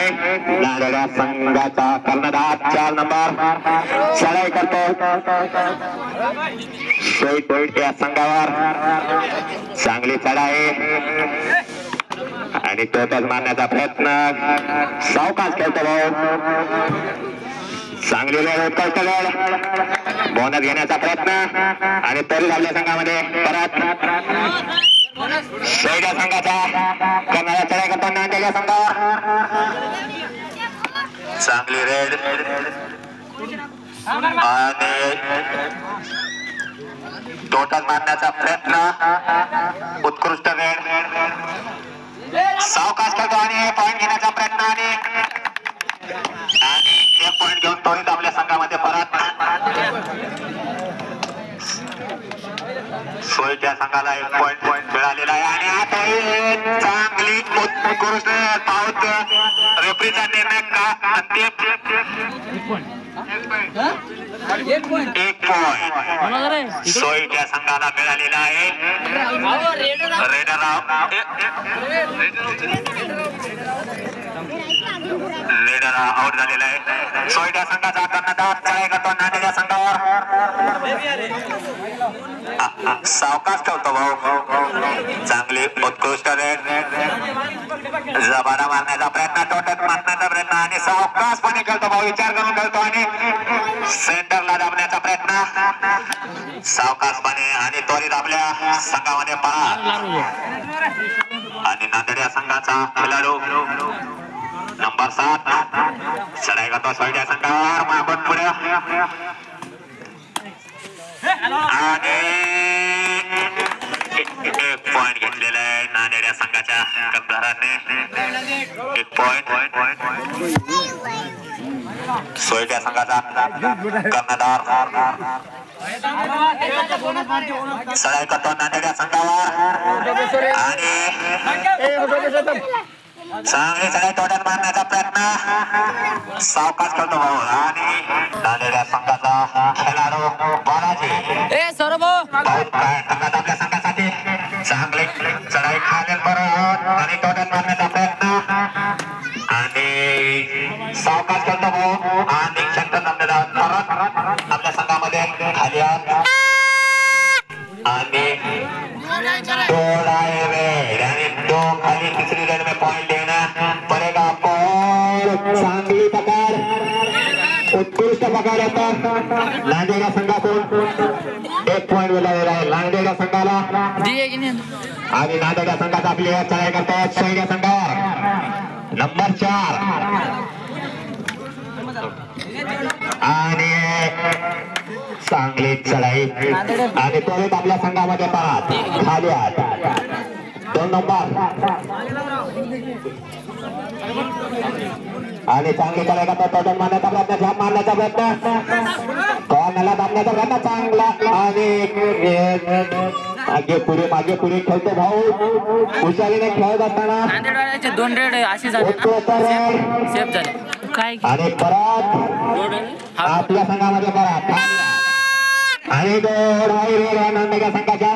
आहे नांदेड संघाचा कर्णधार 4 नंबर चढाई करतो शहीद या संघावर चांगली चढाई आणि टोटल मारण्याचा प्रयत्न सावकाश खेळतो भाऊ चांगली वेळ उत्कृष्ट वेळ बोनस घेण्याचा प्रयत्न आणि तरी आपल्या संघामध्ये परत शहीद संघाचा करणारा चढाई करतो नांदेड संघावर चांगली रेड आणि टोटल मारण्याचा प्रयत्न उत्कृष्ट रेड सावकाश करतो आणि पॉइंट घेण्याचा प्रयत्न आणि एक पॉइंट घेऊन त्वरित आपल्या संघामध्ये परत सोयीच्या संघाला 1 पॉइंट मिळालेला आहे आणि आता चांगली उत्कृष्ट पावत रेफरीचा निर्णय का अंतिम 1 पॉइंट सोयीच्या संघाला मिळालेला आहे रेडर आउट झालेला आहे सोयीच्या संघाचा कर्णधार चढाई करतो नांदेड संघावर सावकाश ठेवतो भाऊ चांगली उत्कृष्ट रेड जबाना मारण्याचा प्रयत्न टोटल मारण्याचा प्रयत्न आणि सावकाशपणे खेळतो भाऊ विचार करून खेळतो आणि सेंटरला दाबण्याचा प्रयत्न सावकाशपणे आणि त्वरित आपल्या संघामध्ये पळा आणि नांदेड संघाचा खेळाडू नंबर 7 चढाई करतो सोयीच्या संघावर मागून पुढे आणि 1 पॉइंट घेतलेला आहे नांदेड संघाच्या कर्णधाराने 1 पॉइंट सोयीच्या संघाचा कर्णधार चढाई करतो नांदेड संघावर आणि चांगली चढाई टोटल मारण्याचा प्रयत्न सावकाश करतो भाऊ आणि नांदेड संघाचा खेळाडू बालाजी आपल्या संघासाठी चांगली चढाई खाली बरोबर आणि टोटल मारण्याचा प्रयत्न आणि सावकाश करतो भाऊ आणि शंकर परत आपल्या संघामध्ये खाली आणि तो खाली तीसरी रेड में पॉइंट लेना पड़ेगा आपको चांगली पकड़ उत्कृष्ट पकड़ होता नांदेड संघातून 1 पॉइंट मिळालेला आहे नांदेड संघाला आणि नांदेड संघाचा प्लेयर चढाई करतात शहीद संघावर नंबर 4 आणि चांगली चढाई आणि त्वरित आपल्या संघामध्ये परत खाली 2 नंबर आणि चांगली चढाई करतात टोटल मारण्याचा प्रयत्न झॅप मारण्याचा प्रयत्न कॉर्नरला दाबण्याचा प्रयत्न चांगला आणि मागे पुढे खेळतो भाऊ हुशारीने खेळत असताना 2 रेड अशी झाली आणि परत आपल्या संघामध्ये परत आणि नांदेड संघाच्या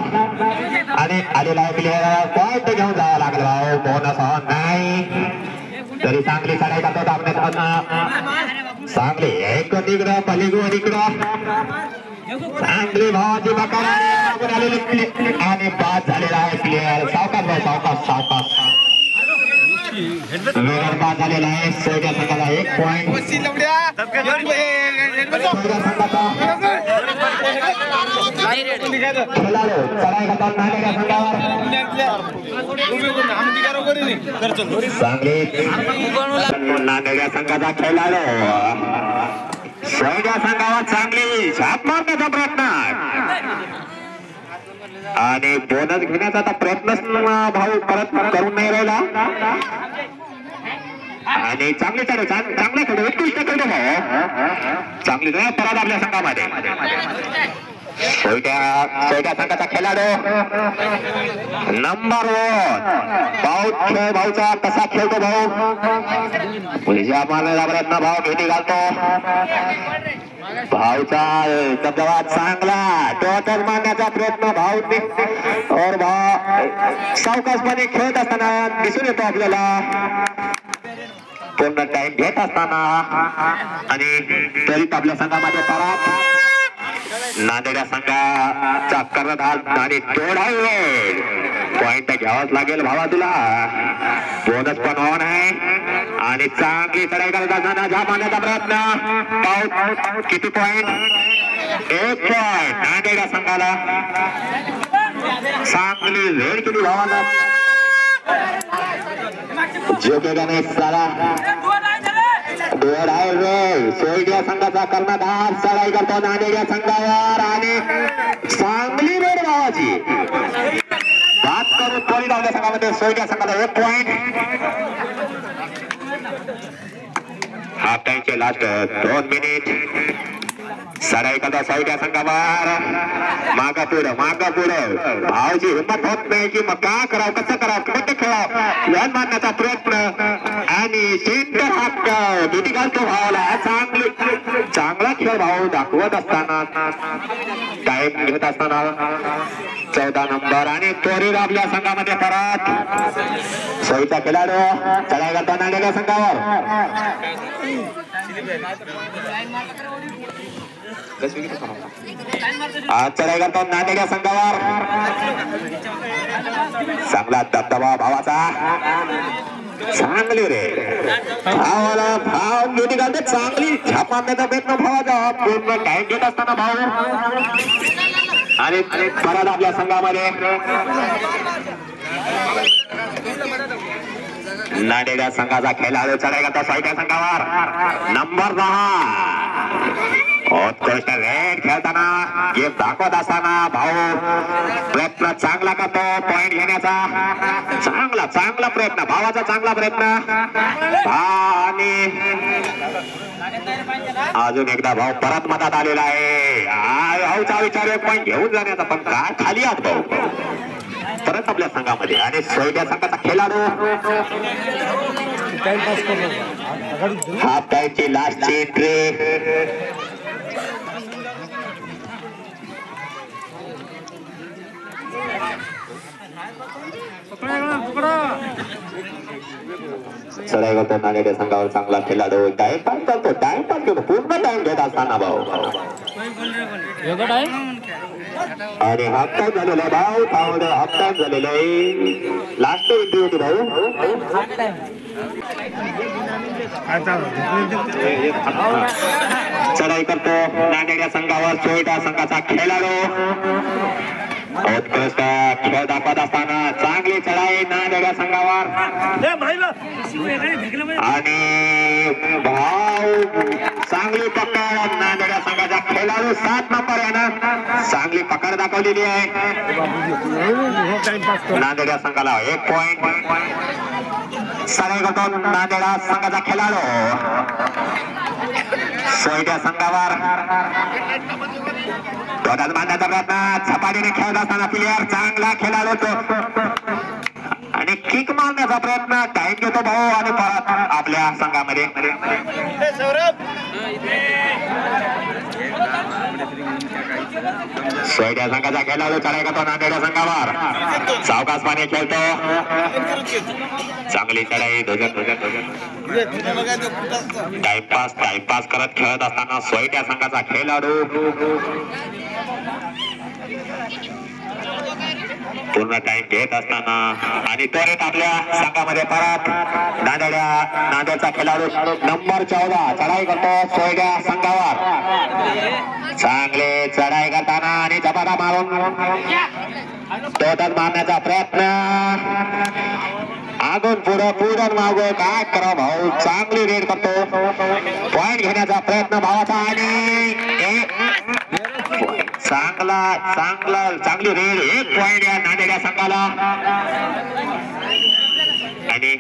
आणि आलेला प्लेयर पॉइंट घेऊन जावं लागलं भाऊ बोनस नाही तरी चांगली चढाई करतो चांगली एक तिकडं पलीकडून इकडं चांगली भावाची बकार आणि बाद झालेला आहे प्लेयर सावकाश भाऊ सावकाश बाद झालेला आहे सोयीच्या संघाला 1 पॉइंट खेळाडू चढाई करतात नांदेड संघावर चांगली नांदेड संघाचा खेळाडू सोयीच्या संघावर चांगली झाप मारण्याचा प्रयत्न आणि बोनस घेण्याचा आता प्रयत्न भाऊ परत करून नाही राहिला आणि चांगली चढ चांगला खेळतो उत्कृष्ट खेळतो भाऊ चांगली परत आपल्या संघामध्ये सोयीच्या संघाचा खेळाडू नंबर 1 भाऊचा कसा खेळतो भाऊ पुढच्या मारण्याचा प्रयत्न भाऊ भेटी घालतो भाऊचा दबाव चांगला टोटल मारण्याचा प्रयत्न भाऊने और भाऊ सावकाशपणे खेळत असताना दिसून येतो आपल्याला पूर्ण टाइम घेत असताना आणि त्वरित आपल्या संघामध्ये परत नांदेड संघाचा कर्णधार आणि थोडा वेळ पॉइंट घ्यावाच लागेल भावा तुला. बोनस पण ऑन आहे आणि चांगली चढाई करत असताना ज्या मारण्याचा प्रयत्न. किती पॉइंट? 1 पॉइंट नांदेड संघाला. चांगली वेळ केली भावाला. जोकेगा नाही साला दोड आहे रे. सोयड्या संघाचा कर्णधार चढाई करतो नांदेड संघावर आणि चांगली वेळ भावाची. बात करून त्वरित आपल्या संघामध्ये सोयड्या संघाला 1 पॉइंट. हाफ टाइमचे लास्ट 2 मिनिट. चढाई करता सोयड्या संघावर. मागा पुढं भावची हिंमत होत नाही की मग का करावं कसं करावं कुठे खेळावं यात मारण्याचा प्रयत्न आणि सेंटर हात दुटी घालतो भावाला. चांगला खेळ भाऊ दाखवत असताना टाइम घेत असताना 14 नंबर आणि त्वरित आपल्या संघामध्ये परत सोयीचा खेळाडू चढाई करता नांदेड संघावर. चढाई करतो नांदेड संघावर. चांगला दबदबा भावाचा. चांगली रे भावाला भाव मोठी घालते. चांगली झाप मारण्याचा प्रयत्न भावाचा. पूर्ण टाइम घेत असताना भाऊ आणि परत आपल्या संघामध्ये नांदेड संघाचा खेळाडू चढाई करता सोयट्या संघावर. नंबर 10 उत्कृष्ट रेड खेळताना गेम दाखवत असताना भाऊ प्रयत्न चांगला करतो पॉइंट घेण्याचा. चांगला प्रयत्न भावाचा. चांगला प्रयत्न आणि अजून एकदा भाऊ परत मदत आलेला आहे. भाऊचा विचार 1 पॉइंट घेऊन जाण्याचा पण काय खाली आत भाऊ परत आपल्या संघामध्ये आणि सोयट्या संघाचा खेळाडू. हाफ टाइमची लास्टची एंट्री. चढाई करतो नांदेड संघावर चांगला खेळाडू. टाइम करतो पूर्ण टाइम घेत असताना भाऊ आणि हाफ टाइम झालेला आहे भाऊ. हाफ टाइम झालेला आहे. लास्ट एंट्री होती भाऊ. चढाई करतो नांदेड संघावर सोयटा संघाचा खेळाडू. उत्कृष्ट खेळ दाखवत असताना चांगली चढाई नांदेड संघावर आणि भाव चांगली पकड नांदेड संघाचा खेळाडू 7 नंबर यानं चांगली पकड दाखवलेली आहे. नांदेड संघाला 1 पॉइंट. चढाई करतो नांदेड संघाचा खेळाडू सोयट्या संघावर. तोटात बांधण्याचा प्रयत्न झपाटीने खेळत असताना प्लेयर चांगला खेळाडू तो आणि किक मारण्याचा प्रयत्न. टाइम घेतो भाऊ आणि परत आपल्या संघामध्ये सोयट्या संघाचा खेळाडू चढाई करतो नांदेड संघावर. सावकाश पाणी खेळतो. चांगली चढाई. टाइमपास करत खेळत असताना सोयट्या संघाचा खेळाडू पूर्ण टाइम घेत असताना आणि त्वरित आपल्या संघामध्ये परत नांदेडचा खेळाडू नंबर 14 चढाई करतो सोयट्या संघावर. चांगले चढाई करताना आणि झपाटा मारून तोटात मारण्याचा प्रयत्न. आगून पुढं मागून काय करा भाऊ. चांगली रेड करतो. पॉइंट घेण्याचा प्रयत्न भावाचा आणि चांगली रेड. 1 पॉइंट या नांदेड संघाला आणि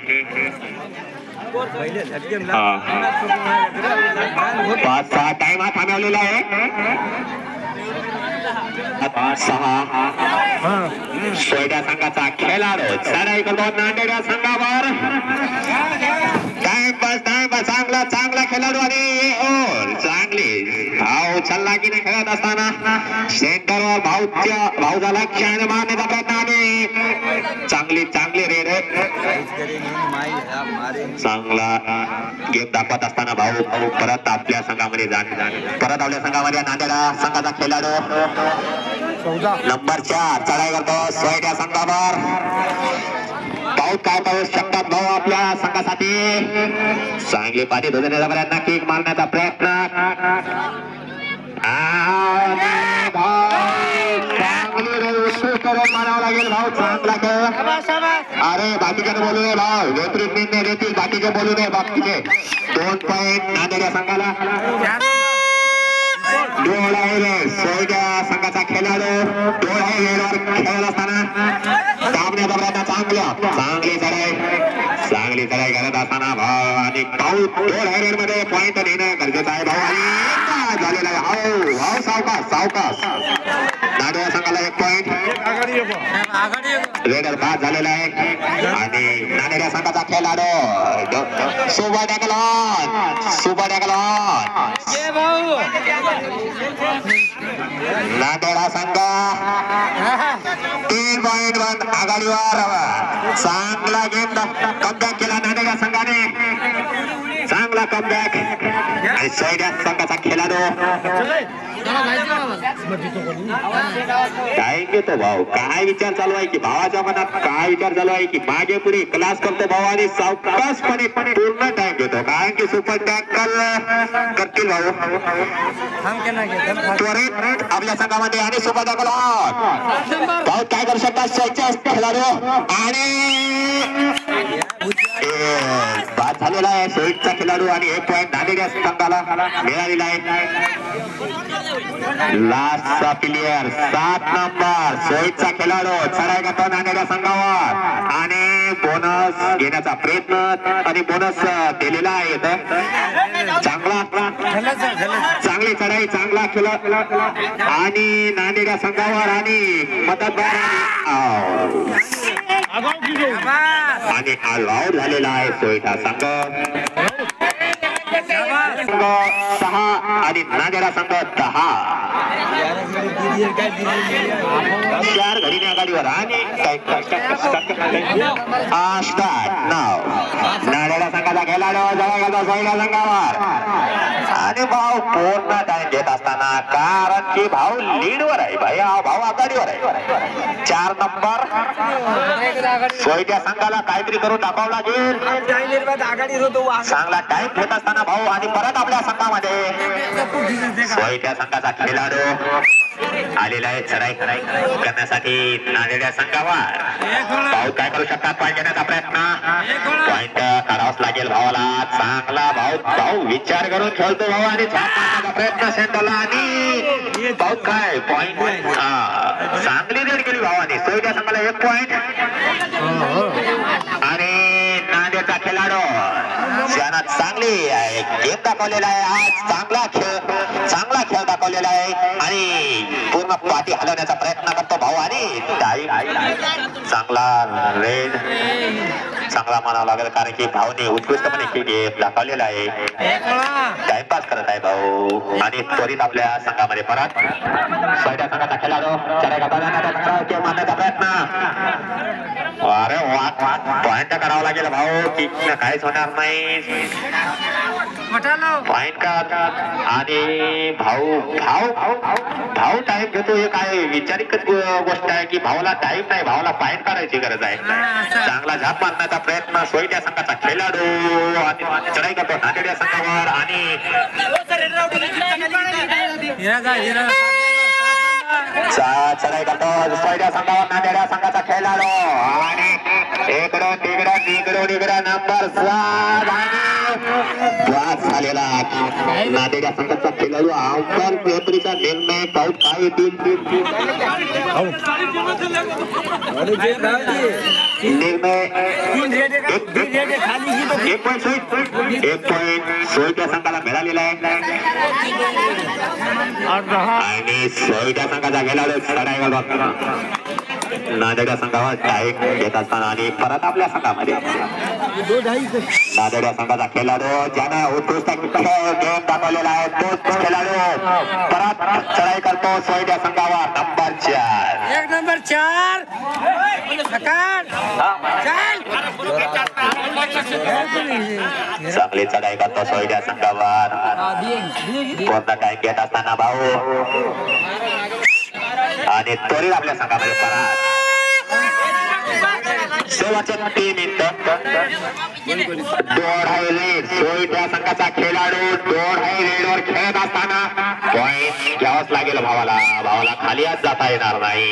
5-6 टाइम हा थांबवलेला आहे. 5-6 सोयट्या संघाचा खेळाडू चढाई करतो नांदेड संघावर. टाइमपास चांगला खेळाडू आणि चांगली धाव चालला चलाकीने खेळत असताना सेंटरवर भाऊ झाला क्षण मारण्याचा प्रयत्न आणि चांगली रेड चांगला गेम दाखवत असताना भाऊ परत आपल्या संघामध्ये परत आपल्या संघामध्ये नांदेडा संघाचा खेळाडू नंबर 4 चढाई करतो सोयट्या संघावर भाऊ काय पाहू शकतात भाऊ आपल्या संघासाठी चांगली पाठी धुण्याचा प्रयत्न किक मारण्याचा प्रयत्न मानावं लागेल भाऊ चांगला खेळ अरे बाकीचे बोलू नये भाऊ नेतृत्व देतील बाकीचे बोलू नये बाकीचे 2 पॉइंट नांदेड संघाला सोयट्या संघाचा खेळाडू डोळ्यावर खेळत असताना दाबण्याचा प्रयत्न चांगली चढाई करत असताना भाऊ आणि भाऊ डोळ मध्ये पॉइंट नेणं गरजेचं आहे भाऊ आणि झालेला आहे भाऊ सावकाश नांदेड संघाला 1 पॉइंट रेडर बाद झालेला आहे आणि नांदेड संघाचा खेळाडू सुपर टॅकलॉन नांदेड संघ 3.1 आघाडीवर चांगला गेम कमबॅक केला नांदेड संघाने चांगला कमबॅक आणि सोयट्या संघाचा खेळाडू काय घेतो भाऊ काय विचार चालू आहे की भावाच्या मनात काय विचार चालू आहे की मागे पुढे क्लास करतो भाऊ आणि सावकाशपणे पूर्ण टाइम घेतो कारण की सुपर टॅकल करतील भाऊ त्वरित आपल्या संघामध्ये आणि सुपर टॅकल भाऊ काय करू शकतात सोयीचे खेळाडू आणि बाद झालेला आहे सोयीचा खेळाडू आणि 1 पॉइंट नांदेड संघाला मिळालेला आहे लास्टचा प्लेयर 7 नंबर सोयीचा खेळाडू चढाई करतो नांदेड संघावर आणि बोनस घेण्याचा प्रयत्न आणि बोनस दिलेला आहे चांगली चढाई चांगला खेळ आणि नांदेड संघावर आणि मदत आणि ऑल आउट झालेला आहे सोयटा संघ 6 आणि नांदेड संघ 10 4 घडीने आघाडीवर आणि स्टार्ट नाव नांदेड संघाचा खेळाडू जवळ सोयटा संघावर आणि भाऊ पूर्ण टाइम घेत असताना कारण की भाऊ लीडवर आहे भाऊ आघाडीवर आहे 4 नंबर सोयट्या संघाला काहीतरी करून दाखवावं लागेल चांगला टाइम घेत असताना भाऊ आणि परत आपल्या संघामध्ये सोयट्या संघाचा खेळाडू आलेला आहे चढाई करण्यासाठी नांदेड संघावर भाऊ काय करू शकतात पॉईंट घेण्याचा प्रयत्न पॉईंट काढावाच लागेल भावाला चांगला भाऊ विचार करून खेळतो भाऊ आणि छान प्रयत्न सेंटरला आणि भाऊ काय पॉईंट चांगली रेड केली भावाने सोयट्या संघाला 1 पॉईंट आणि नांदेडचा खेळाडू ज्यानं चांगली गेम दाखवलेला आहे आज चांगला खेळ दाखवलेला आहे आणि पूर्ण पाठी हलवण्याचा प्रयत्न करतो भाऊ आणि चांगला रेड चांगला म्हणावं लागेल कारण की भाऊने उत्कृष्टपणे गेम दाखवलेला आहे टाइमपास करत आहे भाऊ आणि त्वरित आपल्या संघामध्ये परत सोयट्या संघाचा खेळाडू चढाई मारण्याचा प्रयत्न अरे पॉइंट करावं लागेल भाऊ की काहीच होणार नाही पॉइंट का आणि भाऊ टाइम घेतो हे काय विचारिकच गोष्ट आहे की भाऊला टाइम नाही भाऊला पॉइंट काढायची गरज आहे चांगला झाप मारण्याचा प्रयत्न सोयट्या संघाचा खेळाडू आणि चढाई करतो नांदेड संघावर आणि चढाई करतो सोयट्या संघावर नांदेड संघाचा खेळाडू आणि इकडून नंबर 7 पास झालेला नांदेड संघाचा खेळाडू आमदार पेपरीचा निर्णय पाऊस काय येतील निर्णय 1 पॉइंट सोयट्या संघाला मिळालेला आहे आणि सोयट्या संघाचा खेळाडू चढाई नांदेड संघावर टाईम घेत असताना आणि परत आपल्या संघामध्ये नांदेड संघाचा खेळाडू ज्याने उत्कृष्ट गेम दाखवलेला आहे तोच खेळाडू परत चढाई करतो सोयड्या संघावर नंबर 4 एक नंबर 4 चांगली चढाई करतो सोयड्या संघावर पूर्ण टाइम घेत असताना भाऊ आणि त्वरित आपल्या संघामध्ये परत शेवटचे 3 मिनिट सोयड्या संघाचा खेळाडू रेडवर खेळत असताना पॉइंट घ्यावाच लागेल भावाला खाली आज जाता येणार नाही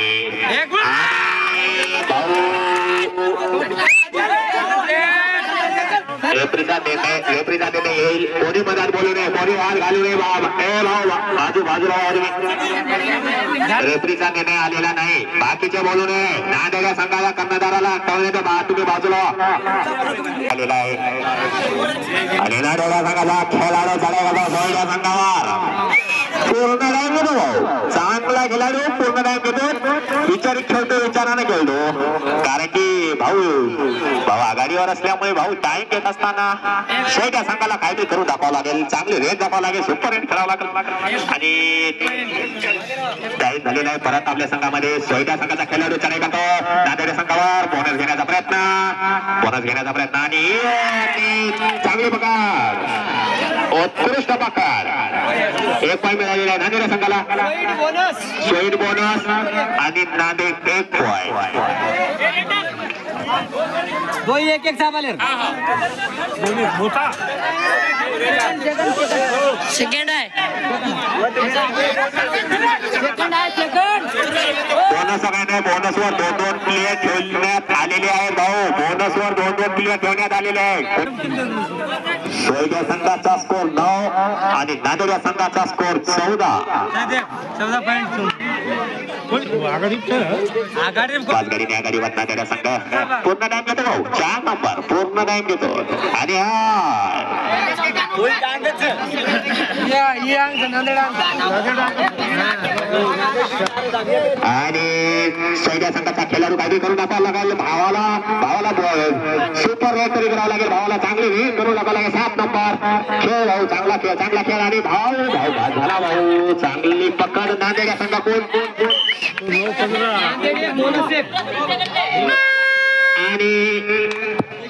रेफरीचा निर्णय येईल कोणी मधात बोलू नये कोणी वाद घालू नये बाजूला रेफरीचा निर्णय आलेला नाही बाकीचे बोलू नये नांदेड संघाला कर्णधाराला तुम्ही बाजूला आलेला आहे आणि नांदेड संघाचा खेळाडू चढाई सोयड्या संघावर पूर्ण टाइम घेतो चांगला खेळाडू पूर्ण टाइम घेतो विचारित खेळतो विचाराने खेळतो कारण की भाऊ आघाडीवर असल्यामुळे भाऊ टाइम घेत असताना सोयड्या संघाला काहीतरी करून दाखवावं लागेल चांगली रेस दाखवावं लागेल सुपर रेट खेळावं लागेल आणि टाइम झालेला आहे परत आपल्या संघामध्ये सोयड्या संघाचा खेळाडू चढाई करतो नांदेड संघावर बोनस घेण्याचा प्रयत्न आणि चांगली पकड उत्कृष्ट पकड 1 पॉइंट मिळालेला आहे नांदेड संघाला स्वीट बोनस आणि नांदेड 1 पॉइंट 2-1 मोठा सेकंड आहे बोनस काय नाही बोनसवर 2-2 प्लेयर ठेवण्यात आलेले आहेत भाऊ बोनसवर 2-2 प्लेयर ठेवण्यात आलेले आहेत सोयड्या संघाचा स्कोर 9 आणि नांदेड संघाचा स्कोर 14 पाचगडीने आघाडीवर नांदेड संघ पूर्ण टाइम घेतो भाऊ 4 नंबर पूर्ण टाइम घेतो आणि सोयड्या संघाचा खेळाडू काहीतरी करून दाखवायला लागेल भावाला सुपर रेट तरी करावं लागेल भावाला चांगली रेट करून दाखवावं लागेल 7 नंबर खेळ भाऊ चांगला खेळ आणि भाऊ झाला भाऊ चांगली पकड नांदेड संघ कोण आणि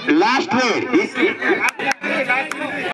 लास्ट रेड